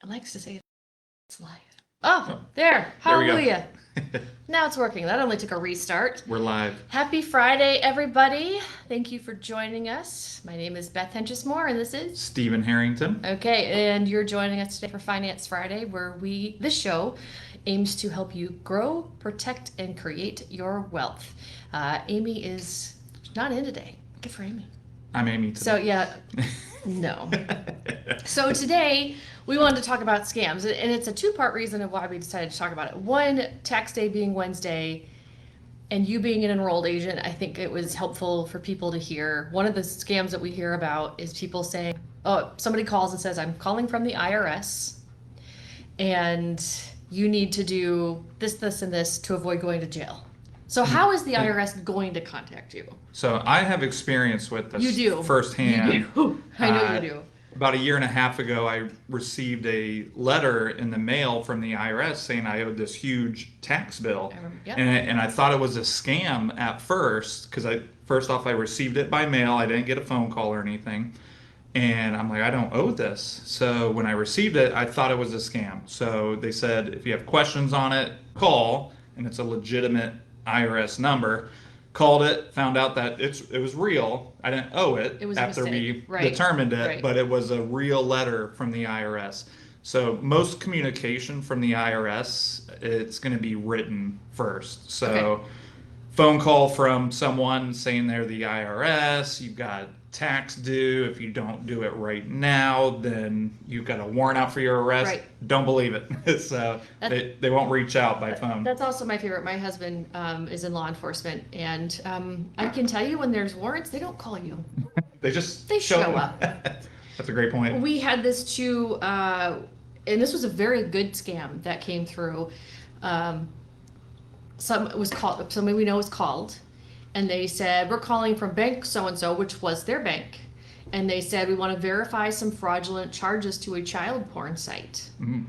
It likes to say it's live. Oh, there. Hallelujah. Now it's working. That only took a restart. We're live. Happy Friday, everybody. Thank you for joining us. My name is Beth Henchesmore, and this is Stephen Harrington. Okay, and you're joining us today for Finance Friday, where this show aims to help you grow, protect, and create your wealth. Amy is not in today. Good for Amy. I'm Amy today. So, yeah, no. So today we wanted to talk about scams, and it's a two-part reason of why we decided to talk about it. One, tax day being Wednesday, and you being an enrolled agent, I think it was helpful for people to hear. One of the scams that we hear about is people saying, oh, somebody calls and says, I'm calling from the IRS, and you need to do this, this, and this to avoid going to jail. So how is the IRS going to contact you? So I have experience with this You do. firsthand. You do. I know you do. About a year and a half ago, I received a letter in the mail from the IRS saying I owed this huge tax bill. I remember, yeah. And I thought it was a scam at first because first off, I received it by mail. I didn't get a phone call or anything. And I'm like, I don't owe this. So when I received it, I thought it was a scam. So they said, if you have questions on it, call. And it's a legitimate IRS number. Called it, found out that it was real. I didn't owe it, after we determined it, but it was a real letter from the IRS. So most communication from the IRS, it's going to be written first. So phone call from someone saying they're the IRS, you've got tax due. If you don't do it right now, then you've got a warrant out for your arrest. Right. Don't believe it. So they won't reach out by phone. That's also my favorite. My husband is in law enforcement, and I can tell you when there's warrants, they don't call you. They just show up. That's a great point. We had this too, and this was a very good scam that came through. Somebody we know was called, and they said, we're calling from bank so-and-so, which was their bank. And they said, we want to verify some fraudulent charges to a child porn site. Mm.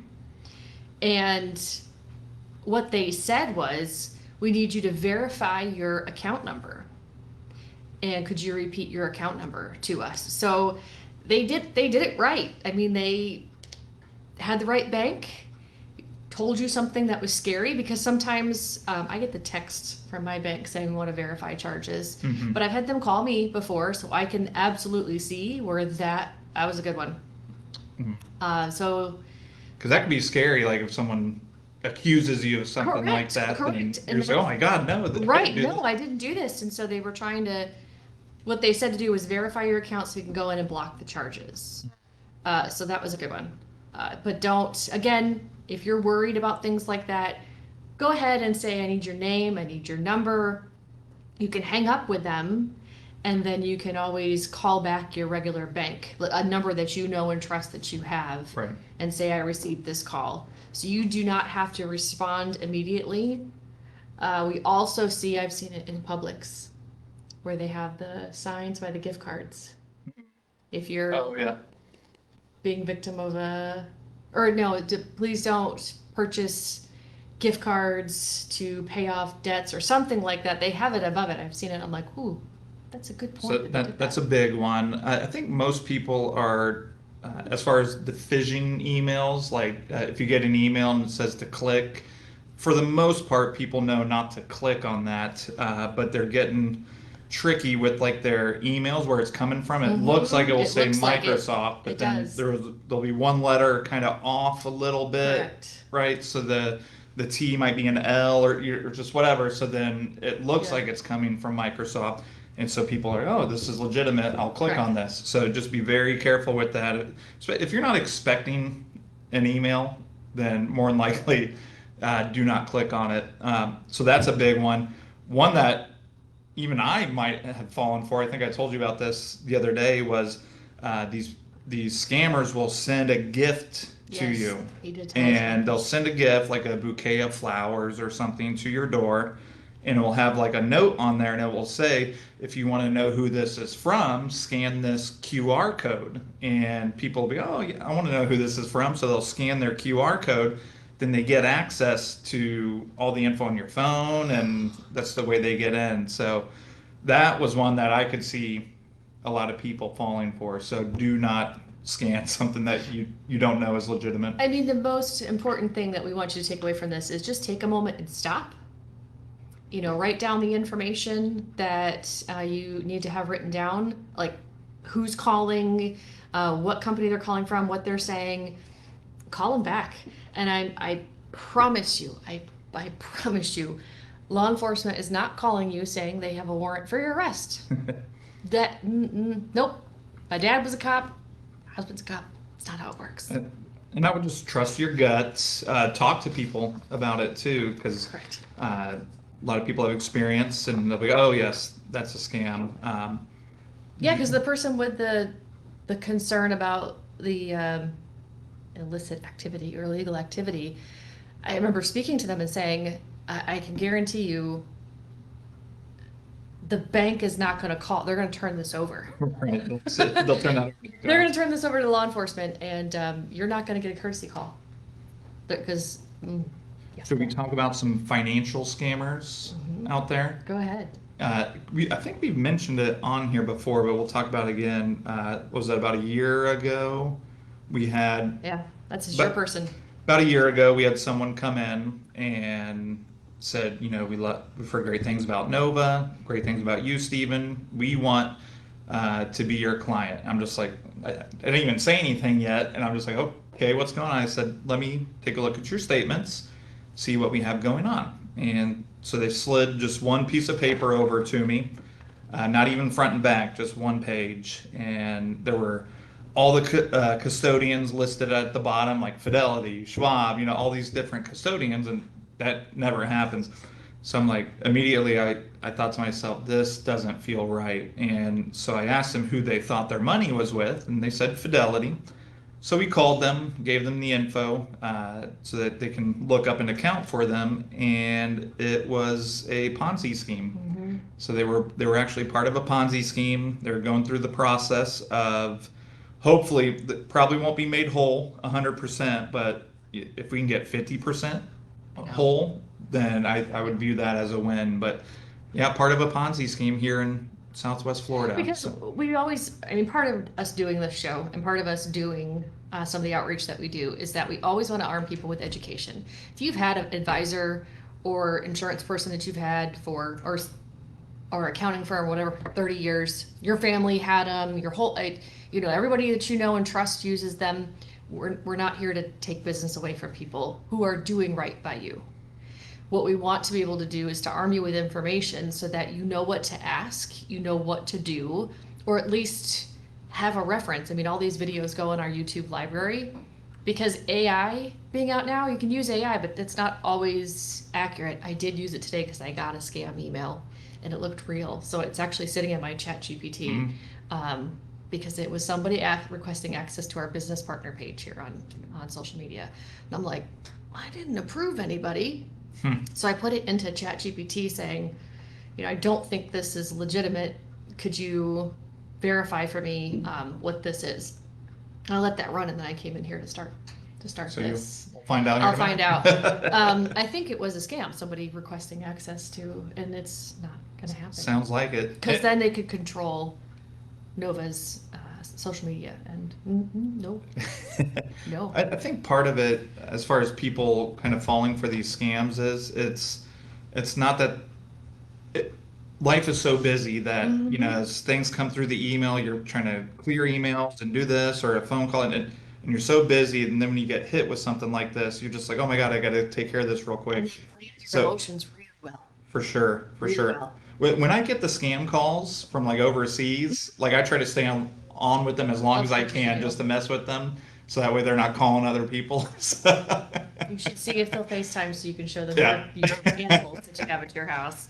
And what they said was, we need you to verify your account number. And could you repeat your account number to us? So they did it right. I mean, they had the right bank, told you something that was scary, because sometimes I get the text from my bank saying we want to verify charges, but I've had them call me before, so I can absolutely see where that was a good one. So because that could be scary, like if someone accuses you of something like that, then you're just like, oh my God, no. Right, no, I didn't do this. And so they were trying to, what they said to do was verify your account so you can go in and block the charges. So that was a good one. But don't, again, if you're worried about things like that, go ahead and say, I need your name, I need your number. You can hang up with them, and then you can always call back your regular bank, a number that you know and trust that you have, Right. and say, I received this call. So you do not have to respond immediately. We also I've seen it in Publix, where they have the signs by the gift cards. If you're being victim of please don't purchase gift cards to pay off debts or something like that. They have it above it. I've seen it. I'm like, ooh, that's a good point. So that's a big one. I think most people are, as far as the phishing emails, like if you get an email and it says to click, for the most part, people know not to click on that, but they're getting tricky with like their emails where it's coming from. It looks like it will say Microsoft, but then there'll be one letter kind of off a little bit. Correct. Right? So the T might be an L or just whatever. So then it looks like it's coming from Microsoft. And so people are, oh, this is legitimate. I'll click on this. So just be very careful with that. So if you're not expecting an email, then more than likely do not click on it. So that's a big one. One that even I might have fallen for, I think I told you about this the other day, was these scammers will send a gift to you. And they'll send a gift, like a bouquet of flowers or something, to your door. And it will have like a note on there, and it will say, if you want to know who this is from, scan this QR code. And people will be, oh, yeah, I want to know who this is from. So they'll scan their QR code. Then they get access to all the info on your phone, and that's the way they get in. So that was one that I could see a lot of people falling for. So do not scan something that you don't know is legitimate. I mean, the most important thing that we want you to take away from this is just take a moment and stop. Write down the information that you need to have written down, like who's calling, what company they're calling from, what they're saying. Call them back. And I promise you, I promise you, law enforcement is not calling you saying they have a warrant for your arrest. Nope. My dad was a cop. My husband's a cop. It's not how it works. And I would just trust your guts. Talk to people about it too, because Correct. a lot of people have experience and they'll be, oh yes, that's a scam. Yeah, because the person with the concern about the illicit activity or illegal activity, I remember speaking to them and saying, I can guarantee you the bank is not going to call. They're going to turn this over. Right. They'll turn that over. They're going to turn this over to law enforcement, and you're not going to get a courtesy call. Because, yeah. Should we talk about some financial scammers out there? Go ahead. I think we've mentioned it on here before, but we'll talk about it again. Was that about a year ago? We had Yeah, that's a sure person. about a year ago. We had someone come in and said, we've heard great things about Nova, great things about you, Stephen. We want to be your client. I'm just like, I didn't even say anything yet, and I'm just like, okay, what's going on? I said, let me take a look at your statements, see what we have going on. And so they slid just one piece of paper over to me, not even front and back, just one page. And there were all the custodians listed at the bottom, like Fidelity, Schwab, all these different custodians, and that never happens. So I'm like, immediately I thought to myself, this doesn't feel right. And so I asked them who they thought their money was with, and they said Fidelity. So we called them, gave them the info so that they can look up an account for them, and it was a Ponzi scheme. Mm-hmm. So they were actually part of a Ponzi scheme. They were going through the process of, hopefully, probably won't be made whole 100%, but if we can get 50% whole, then I would view that as a win. But yeah, part of a Ponzi scheme here in Southwest Florida. Because we always, part of us doing this show and part of us doing some of the outreach that we do is that we always want to arm people with education. If you've had an advisor or insurance person that you've had for, or accounting firm, whatever, 30 years, your family had them, your whole, everybody that you know and trust uses them. We're not here to take business away from people who are doing right by you. What we want to be able to do is to arm you with information so that you know what to ask, you know what to do, or at least have a reference. All these videos go in our YouTube library because AI being out now, you can use AI, but it's not always accurate. I did use it today because I got a scam email and it looked real. So it's actually sitting in my ChatGPT because it was somebody requesting access to our business partner page here on social media. And I'm like, I didn't approve anybody. So I put it into ChatGPT saying, I don't think this is legitimate. Could you verify for me what this is? And I let that run, and then I came in here to start So this. you'll find out. I'll find out. I think it was a scam. Somebody requesting access to, and it's not going to happen. Sounds like it. Because then they could control Nova's social media, and no. I think part of it, as far as people kind of falling for these scams, is it's not that life is so busy that as things come through the email, you're trying to clear emails and do this or a phone call, and you're so busy, and then when you get hit with something like this, you're just like, oh my God, I got to take care of this real quick. And your emotions really well. For sure. Really well. When I get the scam calls from like overseas, like I try to stay on with them as long as I can, just to mess with them, so that way they're not calling other people. You should see if they'll FaceTime so you can show them Yeah. your animals that you have at your house.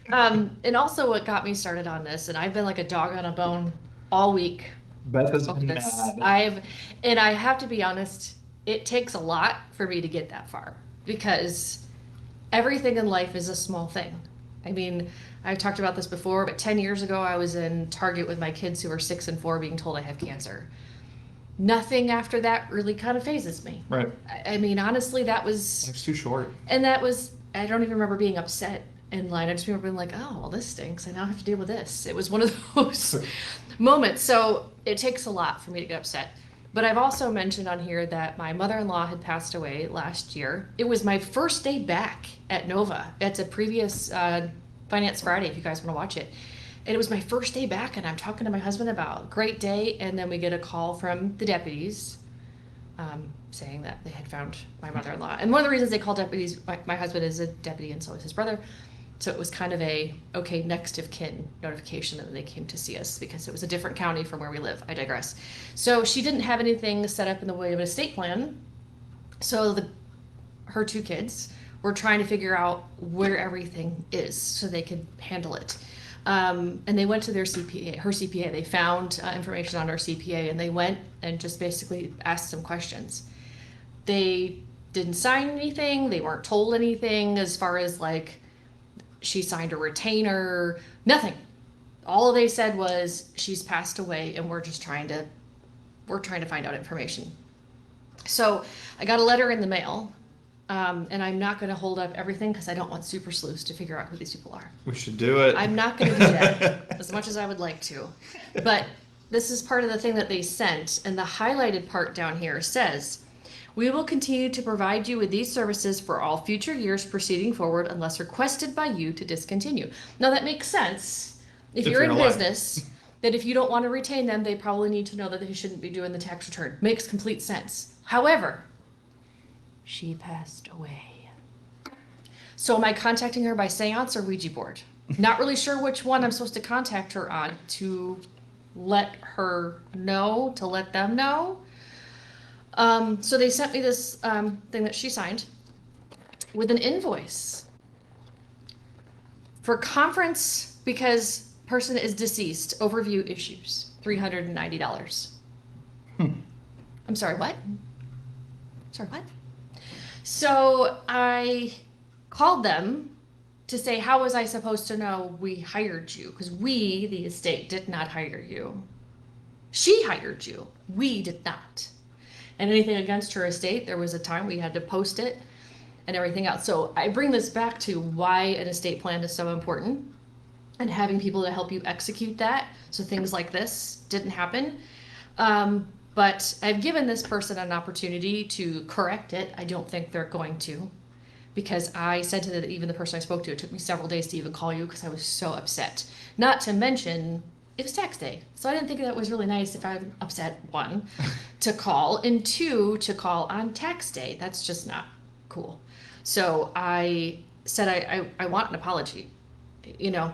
And also what got me started on this, and I've been like a dog on a bone all week. Beth has over been this. mad. I have to be honest, it takes a lot for me to get that far because everything in life is a small thing. I've talked about this before, but 10 years ago, I was in Target with my kids who are 6 and 4 being told I have cancer. Nothing after that really kind of phases me. Right. Honestly, that was... Life's too short. And that was... I don't even remember being upset. in line. I just remember being like, oh, well, this stinks. I now have to deal with this. It was one of those moments. So it takes a lot for me to get upset. But I've also mentioned on here that my mother-in-law had passed away last year. It was my first day back at Nova. It's a previous Finance Friday, if you guys want to watch it. And it was my first day back, and I'm talking to my husband about great day, and then we get a call from the deputies saying that they had found my mother-in-law. And one of the reasons they called deputies, my husband is a deputy, and so is his brother. So it was kind of a, okay, next of kin notification that they came to see us because it was a different county from where we live. I digress. So she didn't have anything set up in the way of an estate plan. So her two kids were trying to figure out where everything is so they could handle it. And they went to their CPA, her CPA. They found information on her CPA, and they went and just basically asked some questions. They didn't sign anything. They weren't told anything as far as like she signed a retainer, nothing. All they said was she's passed away, and we're trying to find out information. So I got a letter in the mail, and I'm not going to hold up everything because I don't want super sleuths to figure out who these people are. We should do it. I'm not going to do that as much as I would like to. But this is part of the thing that they sent, and the highlighted part down here says, we will continue to provide you with these services for all future years proceeding forward unless requested by you to discontinue. Now that makes sense. If you're in alive. business, that if you don't want to retain them, they probably need to know that they shouldn't be doing the tax return. Makes complete sense. However, she passed away. So am I contacting her by seance or Ouija board? Not really sure which one I'm supposed to contact her on to let her know, to let them know. So they sent me this thing that she signed with an invoice for conference because person is deceased. Overview issues, $390. I'm sorry, what? Sorry, what? So I called them to say, how was I supposed to know we hired you? Because we, the estate, did not hire you. She hired you. We did not. And anything against her estate, there was a time we had to post it and everything else. So I bring this back to why an estate plan is so important and having people to help you execute that so things like this didn't happen. But I've given this person an opportunity to correct it. I don't think they're going to, because I said to even the person I spoke to, it took me several days to even call you because I was so upset. Not to mention, it was tax day. So I didn't think that was really nice if I'm upset, one, to call, and two, to call on tax day. That's just not cool. So I said, I want an apology. You know,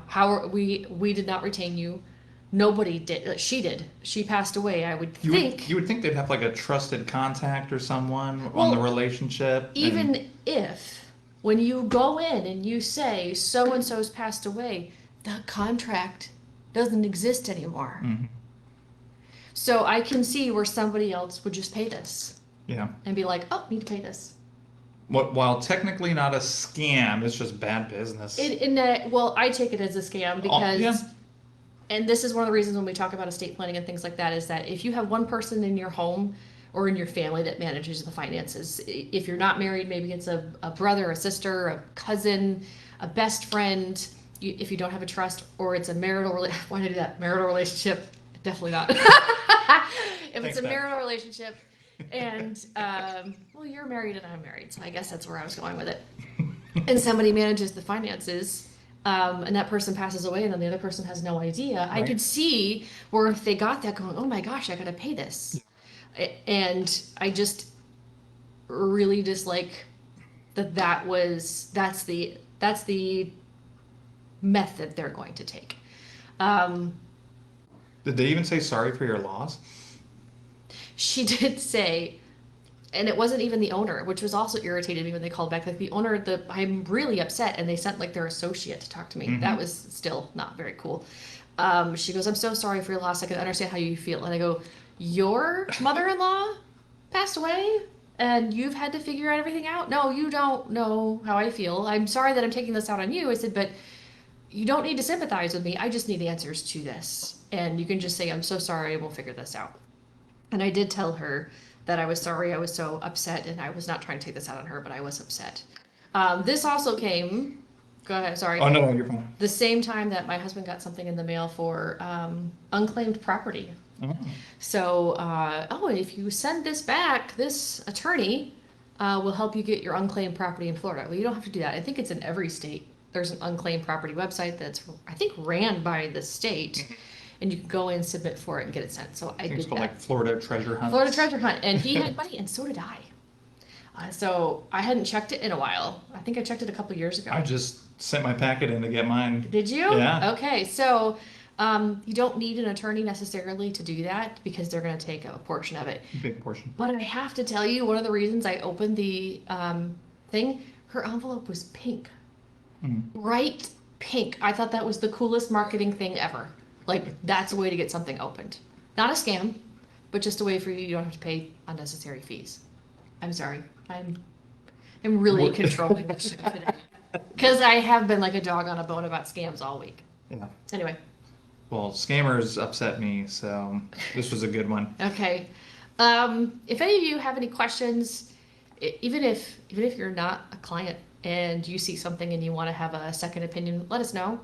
we did not retain you. Nobody did. She did. She passed away. I would think. You would think they'd have like a trusted contact or someone on the relationship. Even if, when you go in and you say so and so's passed away, the contract doesn't exist anymore. Mm-hmm. So I can see where somebody else would just pay this. Yeah. And be like, oh, need to pay this. While technically not a scam, it's just bad business. Well, I take it as a scam because, yeah. And this is one of the reasons when we talk about estate planning and things like that, is that if you have one person in your home or in your family that manages the finances, if you're not married, maybe it's a brother, a sister, a cousin, a best friend, if you don't have a trust, or it's a marital relationship. Why did I do that? Marital relationship? Definitely not. If it's a marital relationship, and well, you're married and I'm married, so I guess that's where I was going with it. And somebody manages the finances, and that person passes away, and then the other person has no idea. Right. I could see where if they got that, going, oh my gosh, I gotta pay this, and I just really dislike that's the method they're going to take. Did they even say sorry for your loss? She did say, and it wasn't even the owner, which was also irritated me when they called back. Like the owner, I'm really upset, and they sent like their associate to talk to me. Mm-hmm. That was still not very cool. She goes, I'm so sorry for your loss. I can understand how you feel. And I go, your mother-in-law passed away? And you've had to figure everything out? No, you don't know how I feel. I'm sorry that I'm taking this out on you. I said, but you don't need to sympathize with me. I just need answers to this. And you can just say, I'm so sorry, and we'll figure this out. And I did tell her that I was sorry, I was so upset, and I was not trying to take this out on her, but I was upset. This also came Go ahead, sorry. Oh, no, you're fine. The same time that my husband got something in the mail for unclaimed property. Oh. So, if you send this back, this attorney will help you get your unclaimed property in Florida. Well, you don't have to do that. I think it's in every state. There's an unclaimed property website that's, I think, ran by the state, and you can go in and submit for it and get it sent. So I think it's did called that. like Florida Treasure Hunt. Florida Treasure Hunt, and he had money, and so did I. So I hadn't checked it in a while. I think I checked it a couple years ago. I just sent my packet in to get mine. Did you? Yeah. Okay, so you don't need an attorney necessarily to do that because they're going to take a portion of it. Big portion. But I have to tell you, one of the reasons I opened the thing, her envelope was pink. Bright pink. I thought that was the coolest marketing thing ever. Like, that's a way to get something opened. Not a scam, but just a way for you don't have to pay unnecessary fees. I'm sorry. I'm really controlling this shit today. Because I have been like a dog on a bone about scams all week. Yeah. Anyway. Well, scammers upset me, so this was a good one. Okay. If any of you have any questions, even if you're not a client and you see something and you want to have a second opinion, let us know.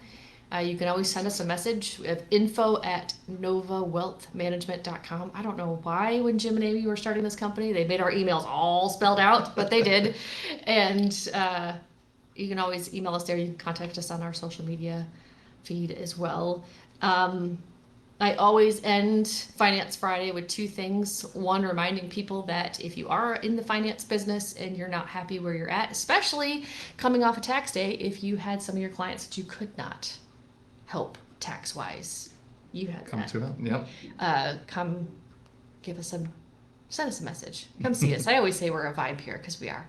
You can always send us a message at info@novawealthmanagement.com. I don't know why when Jim and Amy were starting this company, they made our emails all spelled out, but they did. And you can always email us there. You can contact us on our social media feed as well. I always end Finance Friday with two things. One, reminding people that if you are in the finance business and you're not happy where you're at, especially coming off a tax day, if you had some of your clients that you could not help tax-wise, you had Come that. to them. Yep. Come send us a message. Come see us. I always say we're a vibe here because we are.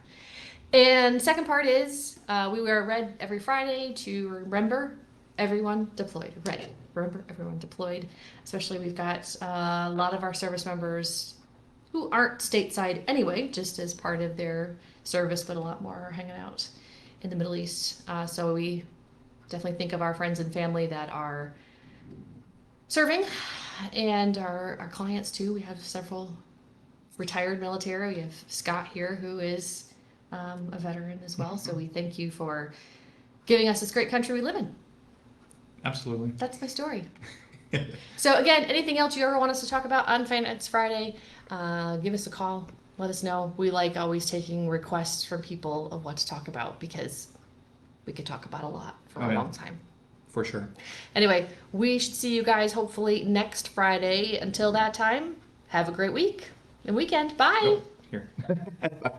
And second part is we wear red every Friday to remember everyone deployed. Red. Remember everyone deployed. Especially we've got a lot of our service members who aren't stateside anyway, just as part of their service, but a lot more are hanging out in the Middle East. So we definitely think of our friends and family that are serving and our clients too. We have several retired military. We have Scott here who is a veteran as well. So we thank you for giving us this great country we live in. Absolutely. That's my story. So again, anything else you ever want us to talk about on Finance Friday, give us a call. Let us know. We like always taking requests from people of what to talk about because we could talk about a lot for a long time. For sure. Anyway, we should see you guys hopefully next Friday. Until that time, have a great week and weekend. Bye. Here. Bye.